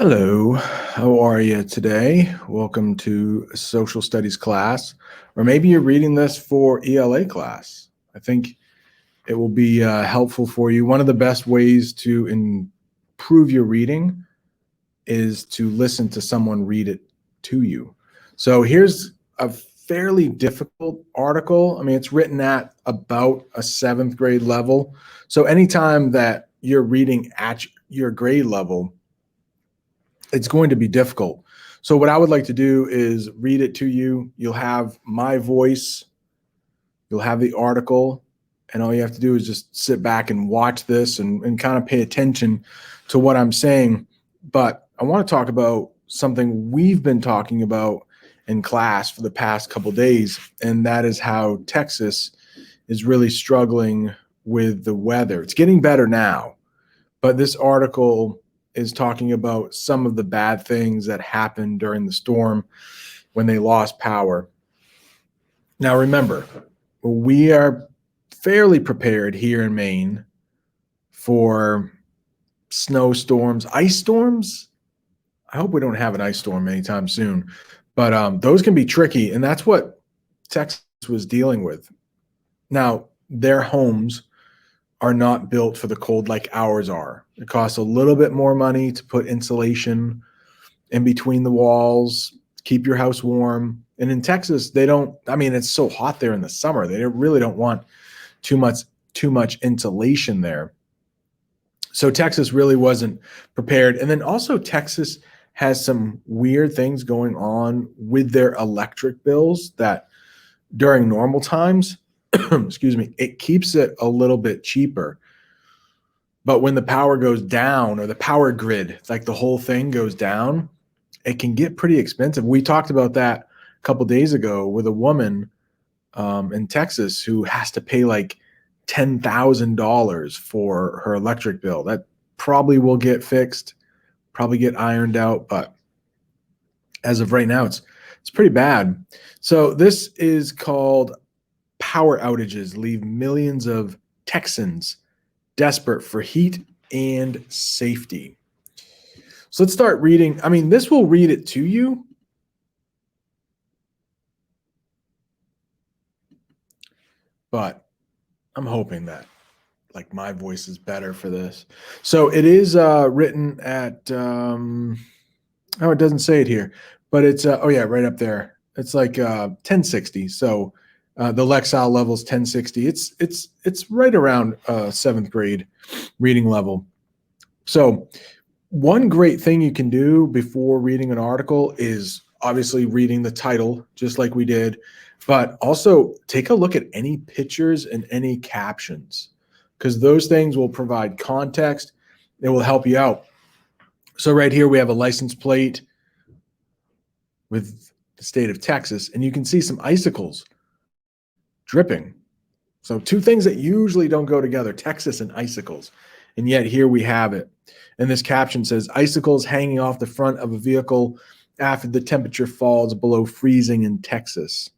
Hello, how are you today? Welcome to a social studies class, or maybe you're reading this for ELA class. I think it will be helpful for you. One of the best ways to improve your reading is to listen to someone read it to you. So here's a fairly difficult article. I mean, it's written at about a seventh grade level. So anytime that you're reading at your grade level, it's going to be difficult. So what I would like to do is read it to you. You'll have my voice, you'll have the article, and all you have to do is just sit back and watch this and kind of pay attention to what I'm saying. But I want to talk about something we've been talking about in class for the past couple days, and that is how Texas is really struggling with the weather. It's getting better now, but this article is talking about some of the bad things that happened during the storm when they lost power. Now, remember, we are fairly prepared here in Maine for snowstorms, ice storms. I hope we don't have an ice storm anytime soon, but those can be tricky, and that's what Texas was dealing with. Now, their homes are not built for the cold like ours are. It costs a little bit more money to put insulation in between the walls, keep your house warm. And in Texas, they don't, I mean, it's so hot there in the summer. They really don't want too much insulation there. So Texas really wasn't prepared. And then also Texas has some weird things going on with their electric bills that during normal times, excuse me, it keeps it a little bit cheaper. But when the power goes down, or the power grid, like the whole thing goes down, it can get pretty expensive. We talked about that a couple days ago with a woman in Texas who has to pay like $10,000 for her electric bill. That probably will get fixed, probably get ironed out, but as of right now, it's pretty bad. So this is called Power Outages Leave Millions of Texans Desperate for Heat and Safety. So let's start reading. I mean, this will read it to you. But I'm hoping that like my voice is better for this. So it is written at, oh, it doesn't say it here, but it's, oh yeah, right up there. It's like 1060. So the Lexile level is 1060. It's right around seventh grade reading level. So one great thing you can do before reading an article is obviously reading the title, just like we did, but also take a look at any pictures and any captions, because those things will provide context. It will help you out. So right here we have a license plate with the state of Texas, and you can see some icicles dripping. So two things that usually don't go together, Texas and icicles. And yet here we have it. And this caption says, icicles hanging off the front of a vehicle after the temperature falls below freezing in Texas.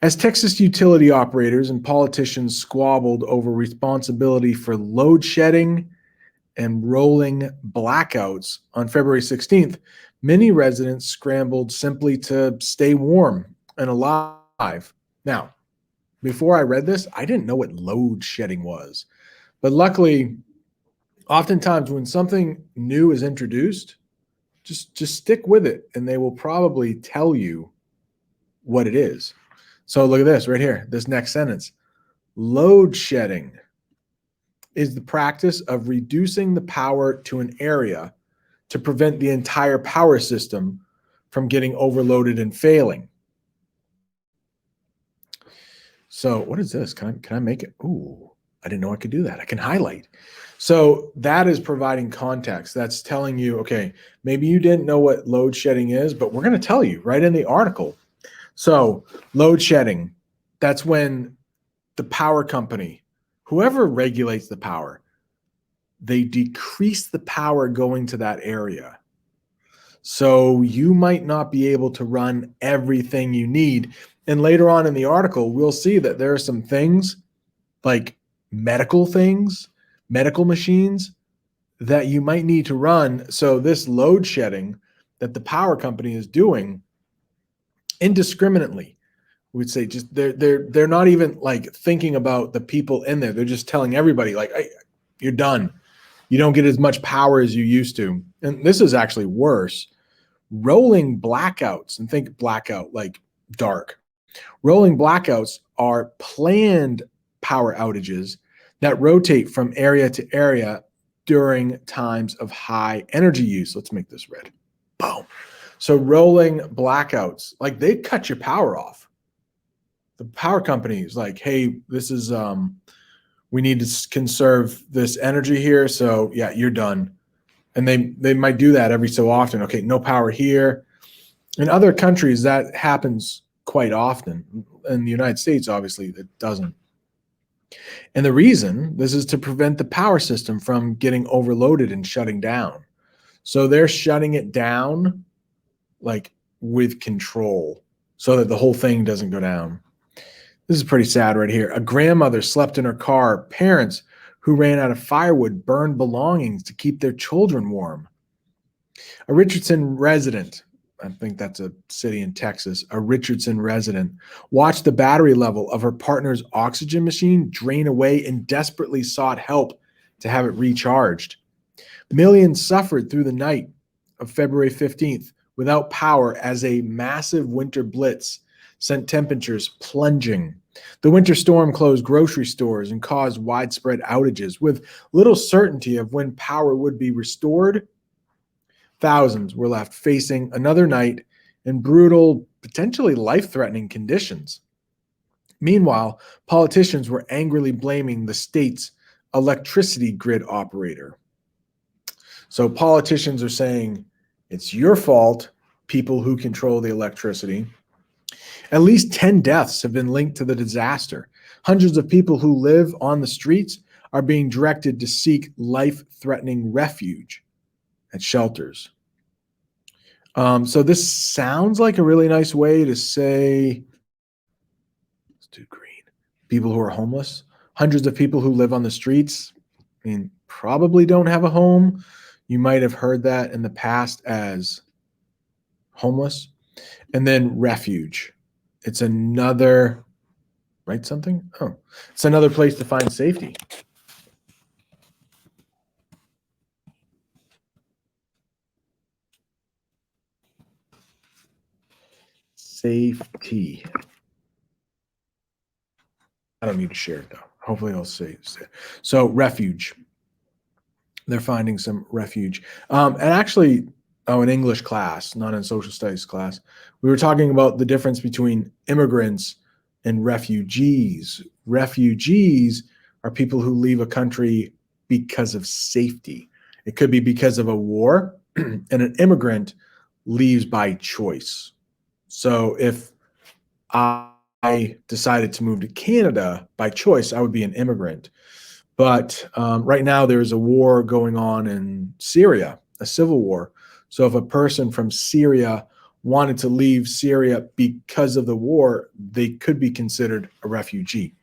As Texas utility operators and politicians squabbled over responsibility for load shedding and rolling blackouts on February 16th, many residents scrambled simply to stay warm and alive. Now, before I read this, I didn't know what load shedding was. But luckily, oftentimes when something new is introduced, just stick with it and they will probably tell you what it is. So look at this right here, this next sentence. Load shedding is the practice of reducing the power to an area to prevent the entire power system from getting overloaded and failing. So what is this? Can I make it? Ooh, I didn't know I could do that. I can highlight. So that is providing context. That's telling you, okay, maybe you didn't know what load shedding is, but we're going to tell you right in the article. So load shedding, that's when the power company, whoever regulates the power, they decrease the power going to that area. So you might not be able to run everything you need. And later on in the article, we'll see that there are some things like medical things, medical machines that you might need to run. So this load shedding that the power company is doing indiscriminately, we'd say, just they're not even like thinking about the people in there. They're just telling everybody like, hey, you're done. You don't get as much power as you used to. And this is actually worse. Rolling blackouts, and think blackout like dark. Rolling blackouts are planned power outages that rotate from area to area during times of high energy use. Let's make this red. Boom. So rolling blackouts, like they cut your power off. The power company is like, hey, this is we need to conserve this energy here. So yeah, you're done. And they might do that every so often. Okay, no power here. In other countries, that happens quite often. In the United States, obviously, it doesn't. And the reason this is to prevent the power system from getting overloaded and shutting down. So they're shutting it down like with control so that the whole thing doesn't go down. This is pretty sad right here. A grandmother slept in her car. Parents who ran out of firewood burned belongings to keep their children warm. A Richardson resident, I think that's a city in Texas, a Richardson resident, watched the battery level of her partner's oxygen machine drain away and desperately sought help to have it recharged. Millions suffered through the night of February 15th without power as a massive winter blitz sent temperatures plunging. The winter storm closed grocery stores and caused widespread outages with little certainty of when power would be restored. Thousands were left facing another night in brutal, potentially life-threatening conditions. Meanwhile, politicians were angrily blaming the state's electricity grid operator. So politicians are saying, it's your fault, people who control the electricity. At least 10 deaths have been linked to the disaster. Hundreds of people who live on the streets are being directed to seek life-threatening refuge at shelters. So this sounds like a really nice way to say, let's do green, people who are homeless. Hundreds of people who live on the streets, I mean, probably don't have a home. You might have heard that in the past as homeless. And then refuge. It's another, write something? Oh, it's another place to find safety. Safety. I don't need to share it though. Hopefully I'll say it. So refuge. They're finding some refuge. And actually, in English class, not in social studies class, we were talking about the difference between immigrants and refugees. Refugees are people who leave a country because of safety. It could be because of a war, and an immigrant leaves by choice. So if I decided to move to Canada by choice, I would be an immigrant. But right now, there's a war going on in Syria, a civil war. So if a person from Syria wanted to leave Syria because of the war, they could be considered a refugee.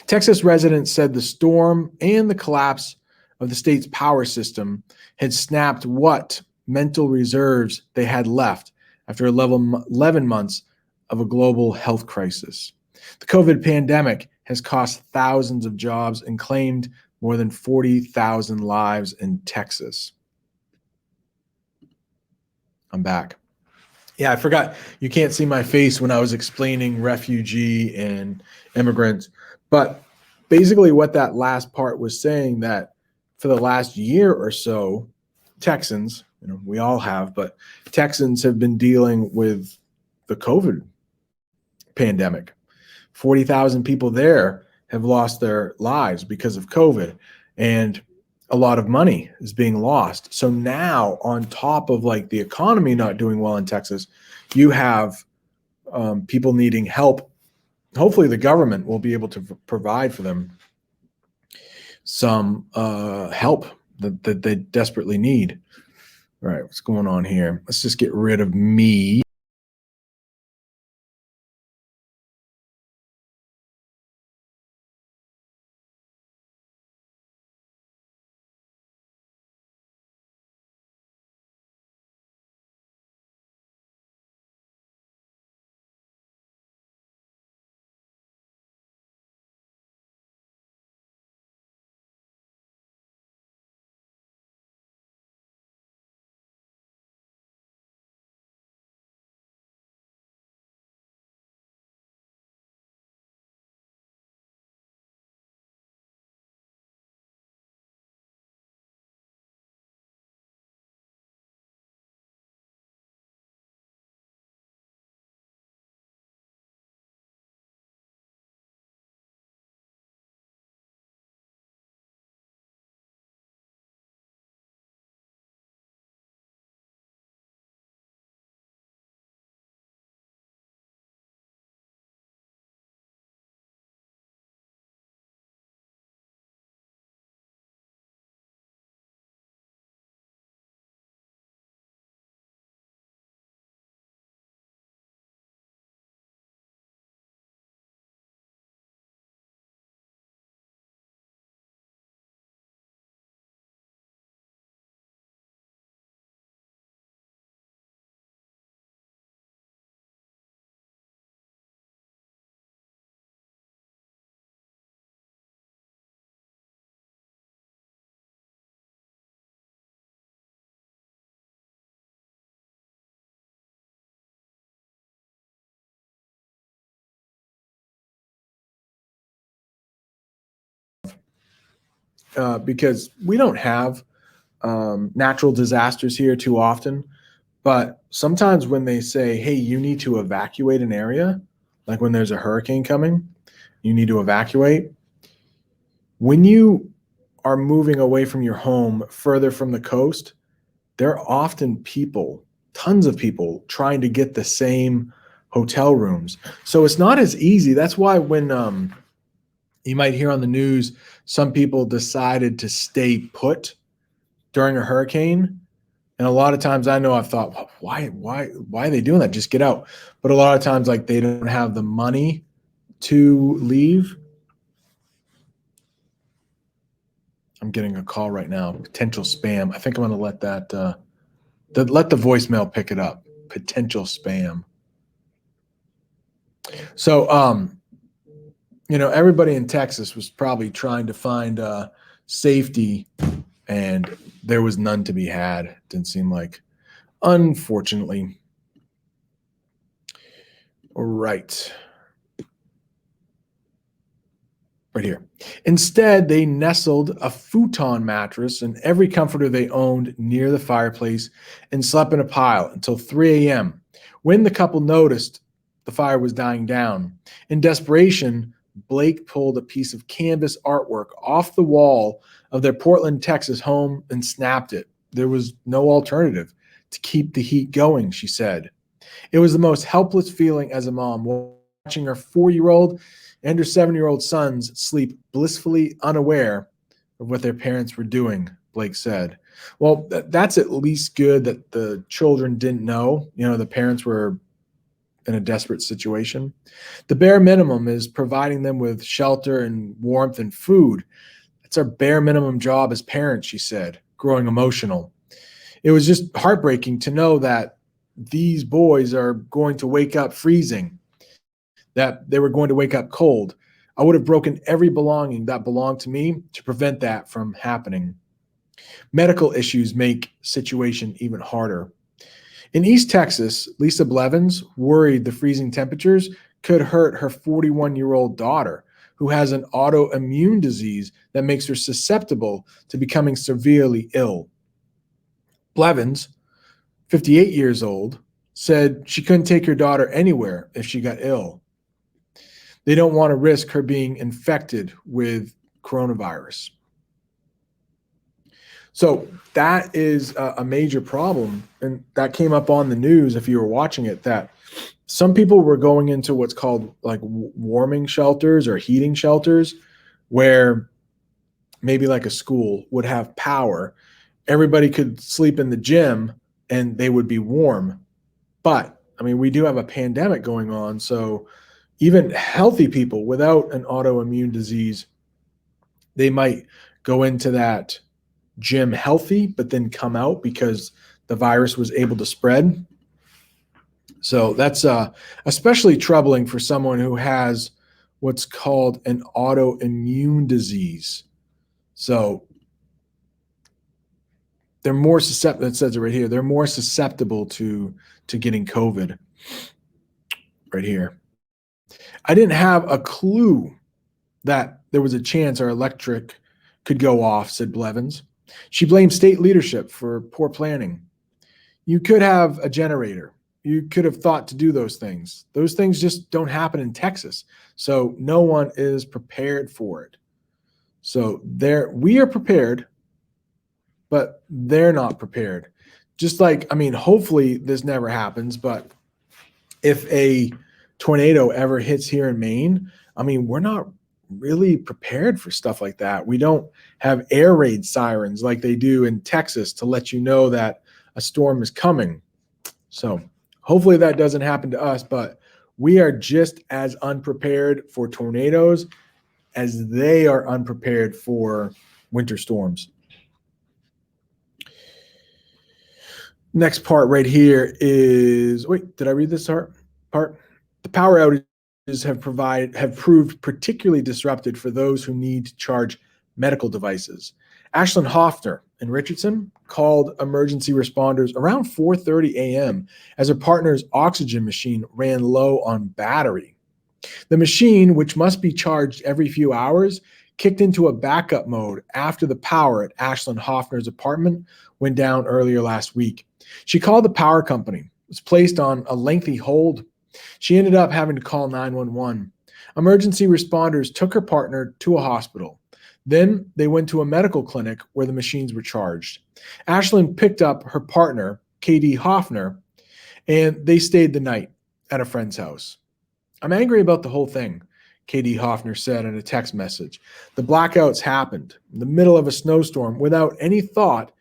Texas residents said the storm and the collapse of the state's power system had snapped what mental reserves they had left after 11 months of a global health crisis. The COVID pandemic has cost thousands of jobs and claimed more than 40,000 lives in Texas. I'm back. Yeah, I forgot. You can't see my face when I was explaining refugee and immigrants. But basically, what that last part was saying that for the last year or so, Texans, we all have, but Texans have been dealing with the COVID pandemic. 40,000 people there have lost their lives because of COVID, and a lot of money is being lost. So now, on top of like the economy not doing well in Texas, you have people needing help. Hopefully, the government will be able to provide for them some help that they desperately need. All right, what's going on here? Let's just get rid of me. because we don't have natural disasters here too often. But sometimes when they say, hey, you need to evacuate an area, like when there's a hurricane coming, you need to evacuate. When you are moving away from your home further from the coast, there are often people, tons of people, trying to get the same hotel rooms. So it's not as easy. That's why when you might hear on the news, some people decided to stay put during a hurricane. And a lot of times I know I've thought, well, why are they doing that? Just get out. But a lot of times, like, they don't have the money to leave. I'm getting a call right now, potential spam. I think I'm going to let that, let the voicemail pick it up. Potential spam. So, everybody in Texas was probably trying to find safety, and there was none to be had. Didn't seem like, unfortunately. All right. Right here. Instead, they nestled a futon mattress and every comforter they owned near the fireplace and slept in a pile until 3 a.m. when the couple noticed the fire was dying down. In desperation, Blake pulled a piece of canvas artwork off the wall of their Portland, Texas home and snapped it. There was no alternative to keep the heat going, she said. It was the most helpless feeling as a mom, watching her 4-year-old and her 7-year-old sons sleep blissfully unaware of what their parents were doing, Blake said. Well, that's at least good that the children didn't know. The parents were in a desperate situation. The bare minimum is providing them with shelter and warmth and food. That's our bare minimum job as parents, she said, growing emotional. It was just heartbreaking to know that these boys are going to wake up freezing, that they were going to wake up cold. I would have broken every belonging that belonged to me to prevent that from happening. Medical issues make situation even harder. In East Texas, Lisa Blevins worried the freezing temperatures could hurt her 41-year-old daughter, who has an autoimmune disease that makes her susceptible to becoming severely ill. Blevins, 58 years old, said she couldn't take her daughter anywhere if she got ill. They don't want to risk her being infected with coronavirus. So that is a major problem. And that came up on the news, if you were watching it, that some people were going into what's called like warming shelters or heating shelters, where maybe like a school would have power. Everybody could sleep in the gym and they would be warm. But I mean, we do have a pandemic going on. So even healthy people without an autoimmune disease, they might go into that gym healthy, but then come out because the virus was able to spread. So that's especially troubling for someone who has what's called an autoimmune disease. So they're more susceptible, it says it right here, they're more susceptible to getting COVID right here. I didn't have a clue that there was a chance our electric could go off, said Blevins. She blamed state leadership for poor planning. You could have a generator. You could have thought to do those things. Those things just don't happen in Texas. So no one is prepared for it. So we are prepared, but they're not prepared. Just like, I mean, hopefully this never happens, but if a tornado ever hits here in Maine, I mean, we're not really prepared for stuff like that. We don't have air raid sirens like they do in Texas to let you know that a storm is coming. So hopefully that doesn't happen to us, but we are just as unprepared for tornadoes as they are unprepared for winter storms. Next part right here is, wait, did I read this part? The power outages have proved particularly disrupted for those who need to charge medical devices. Ashlyn Hoffner in Richardson called emergency responders around 4:30 a.m. as her partner's oxygen machine ran low on battery. The machine, which must be charged every few hours, kicked into a backup mode after the power at Ashlyn Hoffner's apartment went down earlier last week. She called the power company, was placed on a lengthy hold. She ended up having to call 911. Emergency responders took her partner to a hospital. Then they went to a medical clinic where the machines were charged. Ashlyn picked up her partner, KD Hoffner, and they stayed the night at a friend's house. I'm angry about the whole thing, KD Hoffner said in a text message. The blackouts happened in the middle of a snowstorm without any thought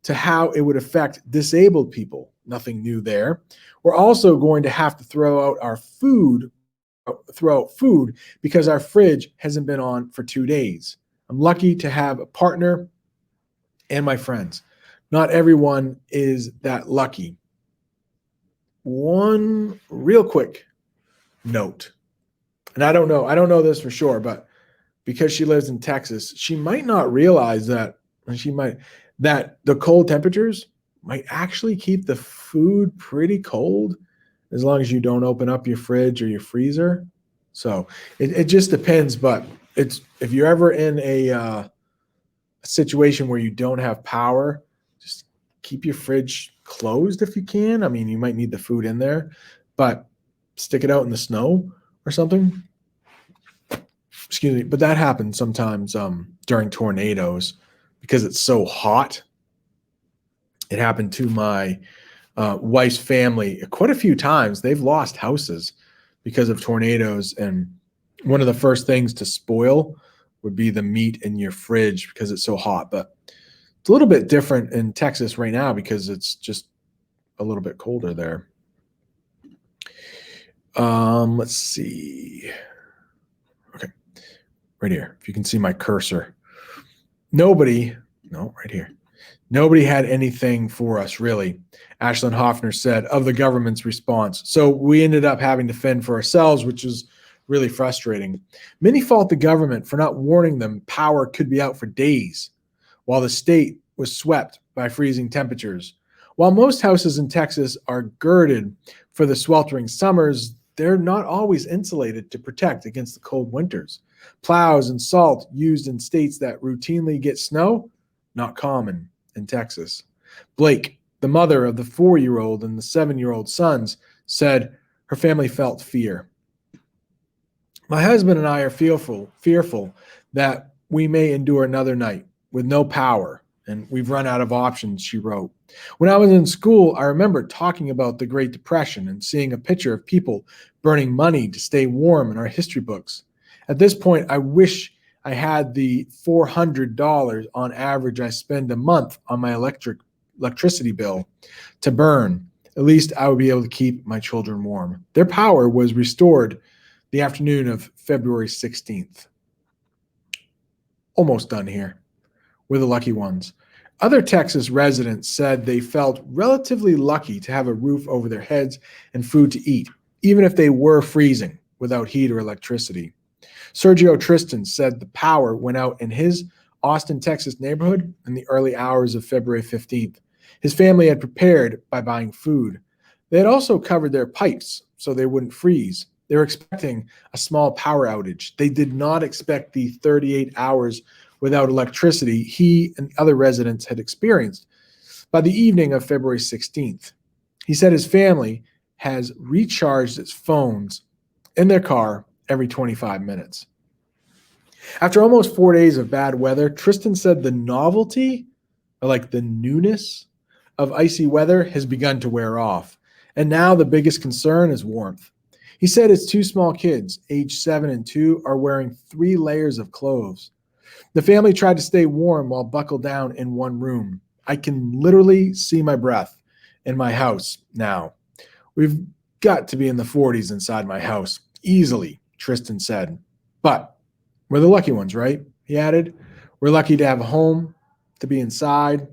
to how it would affect disabled people. Nothing new there. We're also going to have to throw out food because our fridge hasn't been on for 2 days. I'm lucky to have a partner and my friends. Not everyone is that lucky. One real quick note, and I don't know this for sure, but because she lives in Texas, she might not realize that the cold temperatures might actually keep the food pretty cold as long as you don't open up your fridge or your freezer. So it just depends, but if you're ever in a situation where you don't have power, just keep your fridge closed if you can. I mean, you might need the food in there, but stick it out in the snow or something. Excuse me, but that happens sometimes during tornadoes because it's so hot. It happened to my wife's family quite a few times. They've lost houses because of tornadoes, and one of the first things to spoil would be the meat in your fridge because it's so hot. But it's a little bit different in Texas right now because it's just a little bit colder there. Let's see. Okay, right here. If you can see my cursor. Right here. Nobody had anything for us, really, Ashlyn Hoffner said of the government's response. So we ended up having to fend for ourselves, which is really frustrating. Many fault the government for not warning them power could be out for days, while the state was swept by freezing temperatures. While most houses in Texas are girded for the sweltering summers, they're not always insulated to protect against the cold winters. Plows and salt used in states that routinely get snow, not common in Texas. Blake, the mother of the 4-year-old and the 7-year-old sons, said her family felt fear. My husband and I are fearful that we may endure another night with no power, and we've run out of options, she wrote. When I was in school, I remember talking about the Great Depression and seeing a picture of people burning money to stay warm in our history books. At this point, I wish I had the $400 on average I spend a month on my electricity bill to burn. At least I would be able to keep my children warm. Their power was restored the afternoon of February 16th. Almost done here. We're the lucky ones. Other Texas residents said they felt relatively lucky to have a roof over their heads and food to eat, even if they were freezing without heat or electricity. Sergio Tristan said the power went out in his Austin, Texas neighborhood in the early hours of February 15th. His family had prepared by buying food. They had also covered their pipes so they wouldn't freeze. They were expecting a small power outage. They did not expect the 38 hours without electricity he and other residents had experienced by the evening of February 16th. He said his family has recharged its phones in their car every 25 minutes. After almost 4 days of bad weather, Tristan said the novelty, or like the newness of icy weather has begun to wear off. And now the biggest concern is warmth. He said his 2 small kids, age 7 and 2, are wearing 3 layers of clothes. The family tried to stay warm while buckled down in one room. I can literally see my breath in my house now. We've got to be in the 40s inside my house, easily, Tristan said. But we're the lucky ones, right? He added. We're lucky to have a home, to be inside.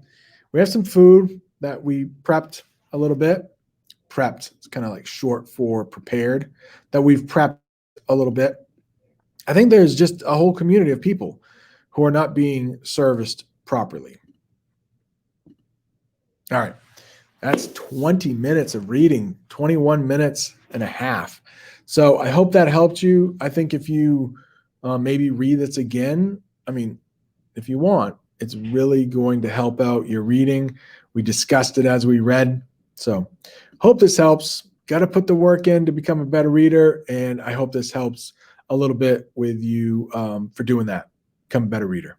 We have some food that we prepped a little bit. Prepped, it's kind of like short for prepared, that we've prepped a little bit. I think there's just a whole community of people who are not being serviced properly. All right. That's 20 minutes of reading, 21 minutes and a half. So I hope that helped you. I think if you maybe read this again. I mean, if you want, it's really going to help out your reading. We discussed it as we read. So hope this helps. Got to put the work in to become a better reader. And I hope this helps a little bit with you for doing that. Become a better reader.